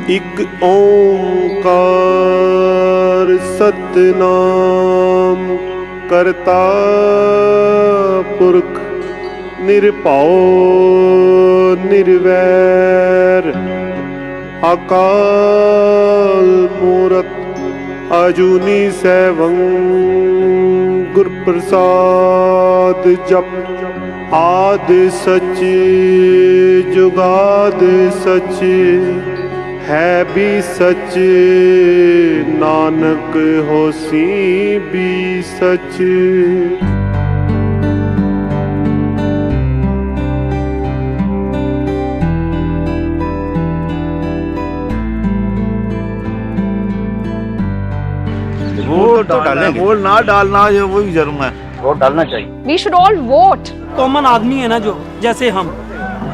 इक ओंकार सतनाम करता पुरख निरभौ निर्वैर अकाल मूरत अजूनी सैवं गुर प्रसाद जप आद सच जुगाद सच है भी सच नानक होसी भी सच। वोट तो डालेंगे, वोट ना डालना जो वही जरूर है, वोट डालना चाहिए। We should all vote. Common आदमी है ना जो, जैसे हम,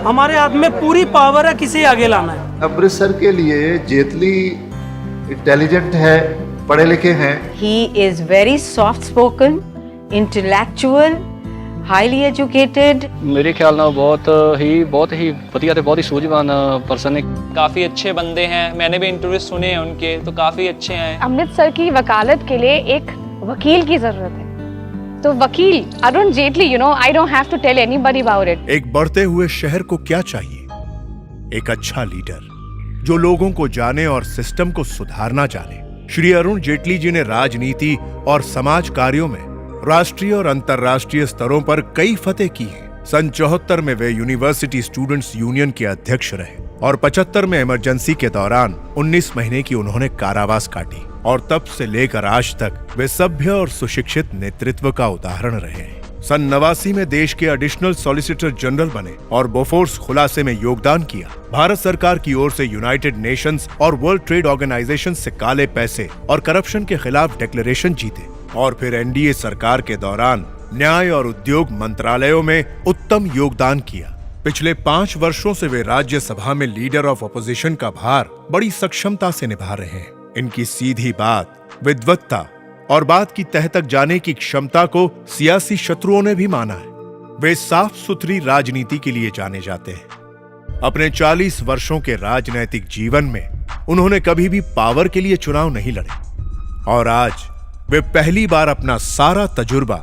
हमारे हाथ में पूरी पावर है किसे आगे लाना है। अमृतसर के लिए जेटली इंटेलिजेंट है, पढ़े लिखे हैं। He is very soft spoken, intellectual, highly educated. मेरे ख्याल ਨਾਲ बहुत ही ਵਧੀਆ ਤੇ बहुत ही सूझवान पर्सन है। काफ़ी अच्छे बंदे हैं, मैंने भी इंटरव्यू सुने हैं उनके, तो काफ़ी अच्छे हैं। अमृतसर की वकालत के लिए एक वकील की जरूरत है, तो वकील Arun Jaitley, I don't have to tell anybody about it. एक बढ़ते हुए शहर को क्या चाहिए? एक अच्छा लीडर जो लोगों को जाने और सिस्टम को सुधारना जाने। श्री अरुण जेटली जी ने राजनीति और समाज कार्यों में राष्ट्रीय और अंतर्राष्ट्रीय स्तरों पर कई फतेह की हैं। सन 74 में वे यूनिवर्सिटी स्टूडेंट्स यूनियन के अध्यक्ष रहे और 75 में इमरजेंसी के दौरान 19 महीने की उन्होंने कारावास काटी और तब से लेकर आज तक वे सभ्य और सुशिक्षित नेतृत्व का उदाहरण रहे हैं। सन 89 में देश के एडिशनल सॉलिसिटर जनरल बने और बोफोर्स खुलासे में योगदान किया। भारत सरकार की ओर से यूनाइटेड नेशंस और वर्ल्ड ट्रेड ऑर्गेनाइजेशन से काले पैसे और करप्शन के खिलाफ डिक्लेरेशन जीते और फिर एनडीए सरकार के दौरान न्याय और उद्योग मंत्रालयों में उत्तम योगदान किया। पिछले 5 वर्षों से वे राज्यसभा में लीडर ऑफ अपोजिशन का भार बड़ी सक्षमता से निभा रहे हैं। इनकी सीधी बात, विद्वत्ता और बात की तह तक जाने की क्षमता को सियासी शत्रुओं ने भी माना है। वे साफ सुथरी राजनीति के लिए जाने जाते हैं। अपने 40 वर्षों के राजनैतिक जीवन में उन्होंने कभी भी पावर के लिए चुनाव नहीं लड़े और आज वे पहली बार अपना सारा तजुर्बा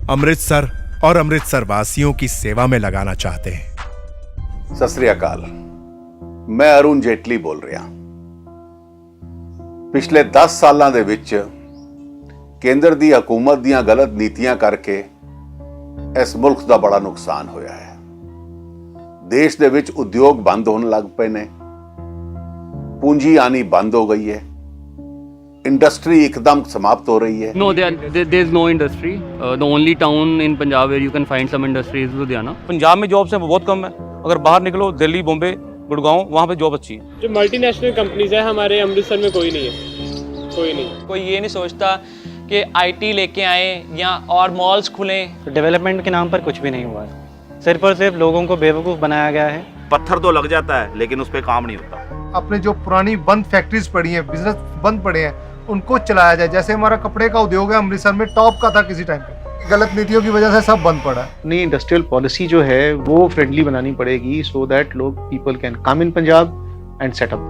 अमृतसर और अमृतसर वासियों की सेवा में लगाना चाहते हैं। सत श्री अकाल, मैं अरुण जेटली बोल रहा। पिछले 10 सालों ਦੇ ਵਿੱਚ ਕੇਂਦਰ ਦੀ ਹਕੂਮਤ ਦੀਆਂ ਗਲਤ ਨੀਤੀਆਂ ਕਰਕੇ ਇਸ ਮੁਲਕ ਦਾ ਬੜਾ ਨੁਕਸਾਨ ਹੋਇਆ ਹੈ। ਦੇਸ਼ ਦੇ ਵਿੱਚ ਉਦਯੋਗ ਬੰਦ ਹੋਣ ਲੱਗ ਪਏ ਨੇ, ਪੂੰਜੀ ਆਣੀ ਬੰਦ ਹੋ ਗਈ ਹੈ, इंडस्ट्री एकदम समाप्त हो रही है। No, there is no industry. The only town in Punjab where you can find some industry is Ludhiana. Punjab में जॉब्स हैं वो बहुत कम है, अगर बाहर निकलो दिल्ली, बॉम्बे, गुड़गांव, वहाँ पे जॉब अच्छी है। जो मल्टीनेशनल कंपनीज है हमारे अमृतसर में कोई नहीं है, कोई नहीं। कोई ये नहीं सोचता कि आईटी लेके आए या और मॉल्स खुलें। डेवलपमेंट के नाम पर कुछ भी नहीं हुआ है, सिर्फ और सिर्फ लोगों को बेवकूफ़ बनाया गया है। पत्थर तो लग जाता है लेकिन उस पर काम नहीं होता। अपने जो पुरानी बंद फैक्ट्रीज पड़ी हैं, बिजनेस बंद पड़े हैं, उनको चलाया जाए। जैसे हमारा कपड़े का उद्योग है अमृतसर में, टॉप का था किसी टाइम पे, गलत नीतियों की वजह से सब बंद पड़ा है। नई इंडस्ट्रियल पॉलिसी जो है वो फ्रेंडली बनानी पड़ेगी सो दैट लोग people can come in Punjab and set up.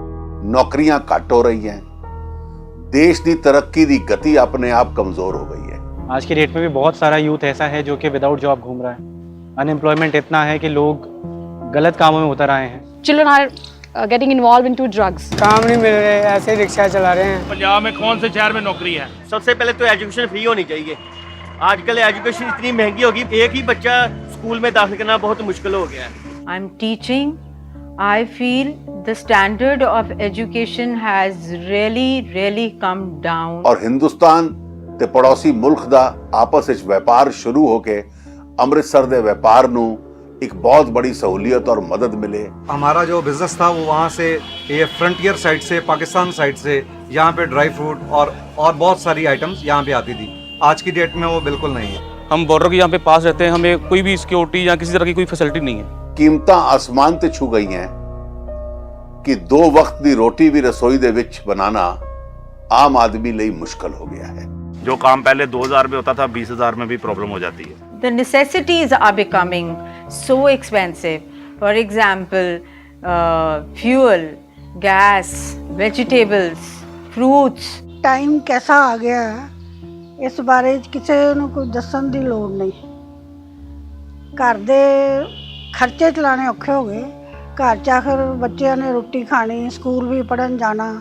नौकरियां घट हो रही हैं, देश की तरक्की की गति अपने आप कमजोर हो गई है। आज की डेट में भी बहुत सारा यूथ ऐसा है जो कि विदाउट जॉब घूम रहा है। अनएम्प्लॉयमेंट इतना है कि लोग गलत कामों में उतर आए हैं। Children are getting involved into drugs. काम नहीं मिल रहे, ऐसे रिक्शा चला रहे हैं। पंजाब में कौन से शहर में नौकरी है? सबसे पहले तो एजुकेशन फ्री होनी चाहिए। आजकल एजुकेशन इतनी महंगी होगी, एक ही बच्चा स्कूल में दाखिल करना बहुत मुश्किल हो गया है। I'm teaching. I feel the standard of education has really come down. और हिंदुस्तान ते पड़ोसी मुल्क दा आपस विच व्यापार शुरू होके अमृतसर दे व्यापार नू एक बहुत बड़ी सहूलियत और मदद मिले। हमारा जो बिजनेस था वो वहाँ से, ये फ्रंटियर साइड से, पाकिस्तान साइड से, यहाँ पे ड्राई फ्रूट और बहुत सारी आइटम्स यहाँ पे आती थी। आज की डेट में वो बिल्कुल नहीं है। हम बॉर्डर के यहाँ पे पास रहते हैं, हमें कोई भी सिक्योरिटी या किसी तरह की कोई फैसिलिटी नहीं है। कीमतां आसमान ते छू गई हैं कि 2 वक्त की रोटी भी रसोई दे विच बनाना आम आदमी लिए मुश्किल हो गया है। जो काम पहले 2000 में होता था 20,000 में भी प्रॉब्लम हो जाती है। The necessities are becoming so expensive. For example, fuel, gas, vegetables, fruits. Time ਕੈਸਾ ਆ ਗਿਆ ਹੈ, ਇਸ ਬਾਰੇ ਕਿਸੇ ਨੂੰ ਕੋਈ ਦੱਸਣ ਦੀ ਲੋੜ ਨਹੀਂ। ਘਰ ਦੇ ਖਰਚੇ ਚਲਾਣੇ ਔਖੇ ਹੋ ਗਏ। ਘਰ 'ਚ ਆਖਰ ਬੱਚਿਆਂ ਨੇ ਰੋਟੀ ਖਾਣੀ, ਸਕੂਲ ਵੀ ਪੜ੍ਹਨ ਜਾਣਾ,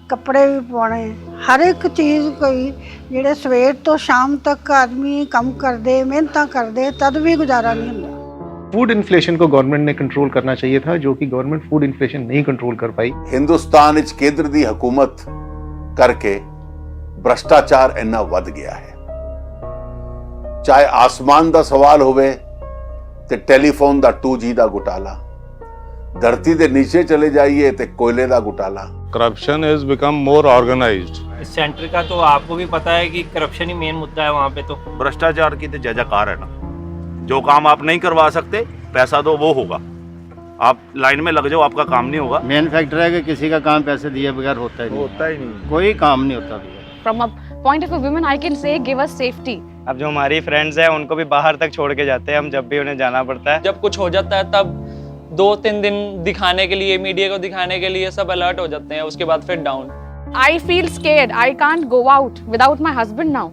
ਕੱਪੜੇ ਵੀ ਪਾਉਣੇ, ਹਰ ਇੱਕ ਚੀਜ਼ ਕੋਈ ਜਿਹੜੇ ਸਵੇਰ ਤੋਂ ਸ਼ਾਮ ਤੱਕ ਆਦਮੀ ਕੰਮ ਕਰਦੇ, ਮਿਹਨਤਾਂ ਕਰਦੇ, ਤਦ ਵੀ ਗੁਜ਼ਾਰਾ नहीं ਹੁੰਦਾ। फूड इन्फ्लेशन को गवर्नमेंट ने कंट्रोल करना चाहिए था, जो कि गवर्नमेंट फूड इन्फ्लेशन नहीं कंट्रोल कर पाई। ਹਿੰਦੁਸਤਾਨ ਵਿੱਚ ਕੇਂਦਰ ਦੀ ਹਕੂਮਤ ਕਰਕੇ ਭ੍ਰਸ਼ਟਾਚਾਰ ਇੰਨਾ ਵੱਧ ਗਿਆ ਹੈ। ਚਾਹੇ ਆਸਮਾਨ ਦਾ ਸਵਾਲ ਹੋਵੇ ਤੇ ਟੈਲੀਫੋਨ ਦਾ 2G ਦਾ ਘੁਟਾਲਾ, ਧਰਤੀ ਦੇ ਨੀਚੇ ਚਲੇ ਜਾਈਏ ਤੇ ਕੋयले ਦਾ घोटाला। Corruption has become more organised. Centre का तो आपको भी पता है कि करप्शन ही मेन मुद्दा है वहाँ पे। तो भ्रष्टाचार की तो जय जयकार है ना। जो काम आप नहीं करवा सकते, पैसा दो, वो होगा। आप लाइन में लग जाओ, आपका काम नहीं होगा। मेन फैक्टर है कि किसी का काम पैसे दिए बगैर होता ही नहीं, कोई काम नहीं होता भैया। From a point of view women, I can say give us safety. अब जो हमारी फ्रेंड्स हैं उनको भी बाहर तक छोड़ के जाते हैं हम, जब भी उन्हें जाना पड़ता है। जब कुछ हो जाता है तब 2-3 दिन दिखाने के लिए, मीडिया को दिखाने के लिए सब अलर्ट हो जाते हैं, उसके बाद फिर down. I feel scared. I can't go out without my husband now.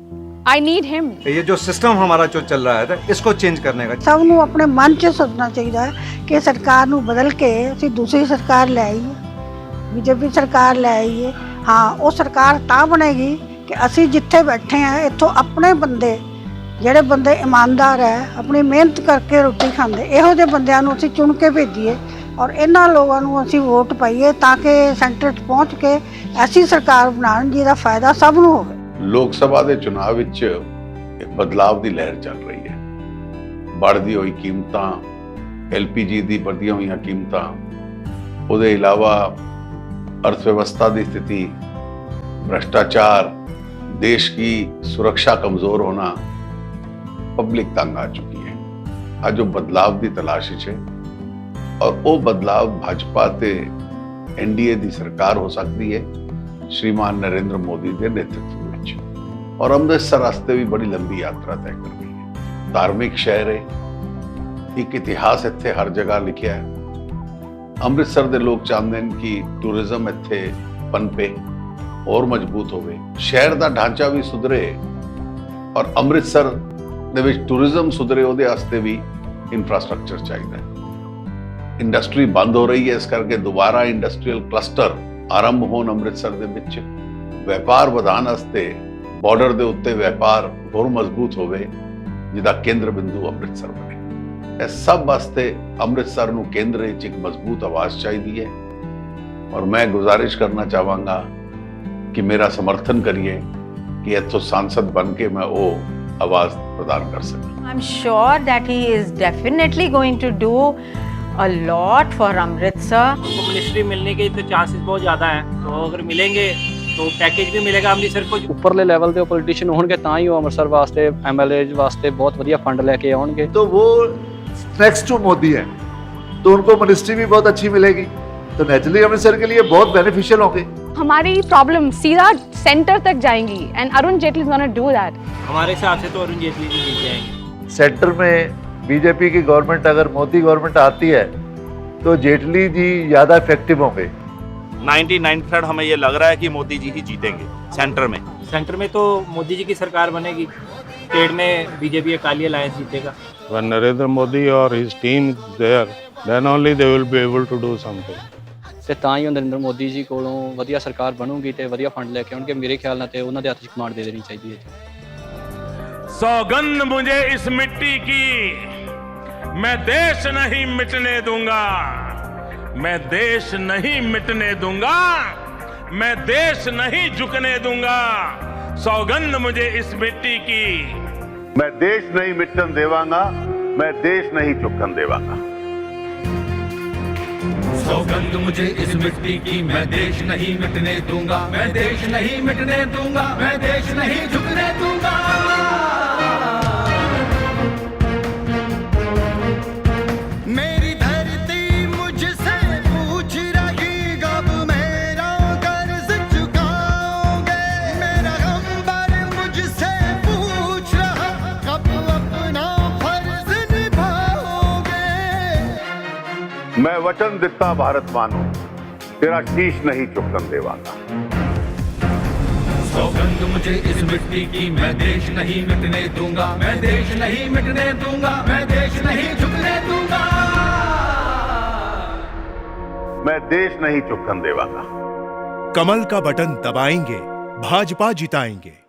I need him. ये जो सिस्टम हमारा जो चल रहा है इसको चेंज करने का ਸਭ ਨੂੰ ਆਪਣੇ ਮਨ 'ਚ ਸੋਚਣਾ ਚਾਹੀਦਾ ਹੈ ਕਿ ਸਰਕਾਰ ਨੂੰ ਬਦਲ ਕੇ ਅਸੀਂ ਦੂਸਰੀ ਸਰਕਾਰ ਲੈ ਆਈਏ, ਬੀਜੇਪੀ ਸਰਕਾਰ ਲੈ ਆਈਏ। ਹਾਂ, ਉਹ ਸਰਕਾਰ ਤਾਂ ਬਣੇਗੀ ਕਿ ਅਸੀਂ ਜਿੱਥੇ ਬੈਠੇ ਆ ਇੱਥੋਂ ਆਪਣੇ ਬੰਦੇ, ਜਿਹੜੇ ਬੰਦੇ ਇਮਾਨਦਾਰ ਹੈ, ਆਪਣੀ ਮਿਹਨਤ ਕਰਕੇ ਰੋਟੀ ਖਾਂਦੇ, ਇਹੋ ਜਿਹੇ ਬੰਦਿਆਂ ਨੂੰ ਅਸੀਂ ਚੁਣ ਕੇ ਭੇਜੀਏ ਔਰ ਇਹਨਾਂ ਲੋਕਾਂ ਨੂੰ ਅਸੀਂ ਵੋਟ ਪਾਈਏ ਤਾਂ ਕਿ ਸੈਂਟਰ 'ਚ ਪਹੁੰਚ ਕੇ ਐਸੀ ਸਰਕਾਰ ਬਣਾਉਣ ਜਿਹਦਾ ਫਾਇਦਾ ਸਭ ਨੂੰ ਹੋਵੇ। ਲੋਕ ਸਭਾ ਦੇ ਚੁਣਾਵ ਵਿੱਚ ਇੱਕ ਬਦਲਾਵ ਦੀ ਲਹਿਰ ਚੱਲ ਰਹੀ ਹੈ। बढ़ਦੀ ਹੋਈ ਕੀਮਤਾਂ, LPG ਦੀ बढ़ਦੀਆਂ ਹੋਈਆਂ ਕੀਮਤਾਂ, ਉਹਦੇ ਇਲਾਵਾ अर्थ व्यवस्था की स्थिति, भ्रष्टाचार, देश की सुरक्षा कमजोर होना, पब्लिक तंग आ चुकी है। आज जो बदलाव की तलाश है और वो बदलाव भाजपा ते NDA की सरकार हो सकती है श्रीमान नरेंद्र मोदी के नेतृत्व में। और अमृतसर रास्ते भी बड़ी लंबी यात्रा तय कर रही है। धार्मिक शहर है, एक इतिहास इत्थे हर जगह लिखा है। अमृतसर के लोग चाहते हैं कि टूरिज्म इत्थे पनपे और मजबूत होवे, शहर का ढांचा भी सुधरे और अमृतसर दे विच टूरिज्म सुधरे, उहदे वास्ते भी इंफ्रास्ट्रक्चर चाहिए। इंडस्ट्री बंद हो रही है, इस करके दोबारा इंडस्ट्रीयल क्लस्टर आरंभ होण अमृतसर दे विच। व्यापार वधाण वास्ते बॉर्डर दे उत्ते व्यापार होर मजबूत होवे, जिहदा केंद्र बिंदु अमृतसर बने। इस सब वास्ते अमृतसर नूं केंद्र विच एक मजबूत आवाज़ चाहिए है और मैं गुजारिश करना चाहांगा कि मेरा समर्थन करिए कि इत्थों सांसद बन के मैं वो आवाज़ प्रदान कर सकूं। I'm sure that he is definitely going to do a lot for Amritsar. उनको मिनिस्ट्री मिलने के तो चांसेस बहुत ज़्यादा हैं, तो अगर मिलेंगे तो पैकेज भी मिलेगा अमृतसर को। ਉੱਪਰਲੇ ਲੈਵਲ ਤੇ ਪੋਲੀਟੀਸ਼ੀਅਨ ਹੋਣਗੇ ਤਾਂ ਹੀ ਉਹ ਅੰਮ੍ਰਿਤਸਰ ਵਾਸਤੇ MLAs ਵਾਸਤੇ ਬਹੁਤ ਵਧੀਆ ਫੰਡ ਲੈ ਕੇ ਆਉਣਗੇ। तो वो नेक्स्ट टू मोदी है तो उनको मिनिस्ट्री भी बहुत अच्छी मिलेगी, तो नेचुरली अमृतसर के लिए बहुत बेनिफिशियल होंगे। हमारी प्रॉब्लम सीधा सेंटर तक जाएंगी and Arun Jaitley is gonna do that. हमारे हिसाब से तो अरुण जेटली जी जीत जाएंगे। सेंटर में बीजेपी की गवर्नमेंट, अगर मोदी गवर्नमेंट आती है तो जेटली जी ज़्यादा इफेक्टिव होंगे। 99% हमें ये लग रहा है कि मोदी जी ही जीतेंगे सेंटर में। सेंटर में तो मोदी जी की सरकार बनेगी, स्टेट में बीजेपी अकाली अलायंस जीतेगा। When Narendra Modi or his team is there, then only they will be able to do something. ਤੇ ਤਾਂ ਹੀ ਨਰਿੰਦਰ ਮੋਦੀ ਜੀ ਕੋਲੋਂ ਵਧੀਆ ਸਰਕਾਰ ਬਣੂਗੀ ਤੇ ਵਧੀਆ ਫੰਡ ਲੈ ਕੇ ਆਉਣਗੇ। ਮੇਰੇ ਖਿਆਲ ਨਾਲ ਤੇ ਉਹਨਾਂ ਦੇ ਹੱਥ 'ਚ ਕਮਾਂਡ ਦੇ ਦੇਣੀ ਚਾਹੀਦੀ ਹੈ। सौगंध मुझे इस मिट्टी की, मैं देश नहीं मिटने दूंगा, मैं देश नहीं मिटने दूंगा, मैं देश नहीं झुकने दूंगा। सौगंध मुझे इस मिट्टी की, मैं देश नहीं मिटन देवांगा, मैं देश नहीं चुकन देवांगा। सौगंध मुझे इस मिट्टी की, मैं देश नहीं मिटने दूंगा, मैं देश नहीं मिटने दूंगा, मैं देश नहीं झुकने दूंगा। मेरी धरती मुझसे पूछ रही कब मेरा कर्ज चुकाओगे, मेरा गंबर मुझसे पूछ रहा कब अपना फर्ज निभाओगे। मैं वचन दिता भारत मानो, तेरा शीश नहीं झुकने देवांगा। सौगंध मुझे इस मिट्टी की, मैं देश नहीं मिटने दूंगा, मैं देश नहीं मिटने दूंगा, मैं देश नहीं झुकने दूंगा, मैं देश नहीं झुकने देवांगा। कमल का बटन दबाएंगे, भाजपा जिताएंगे।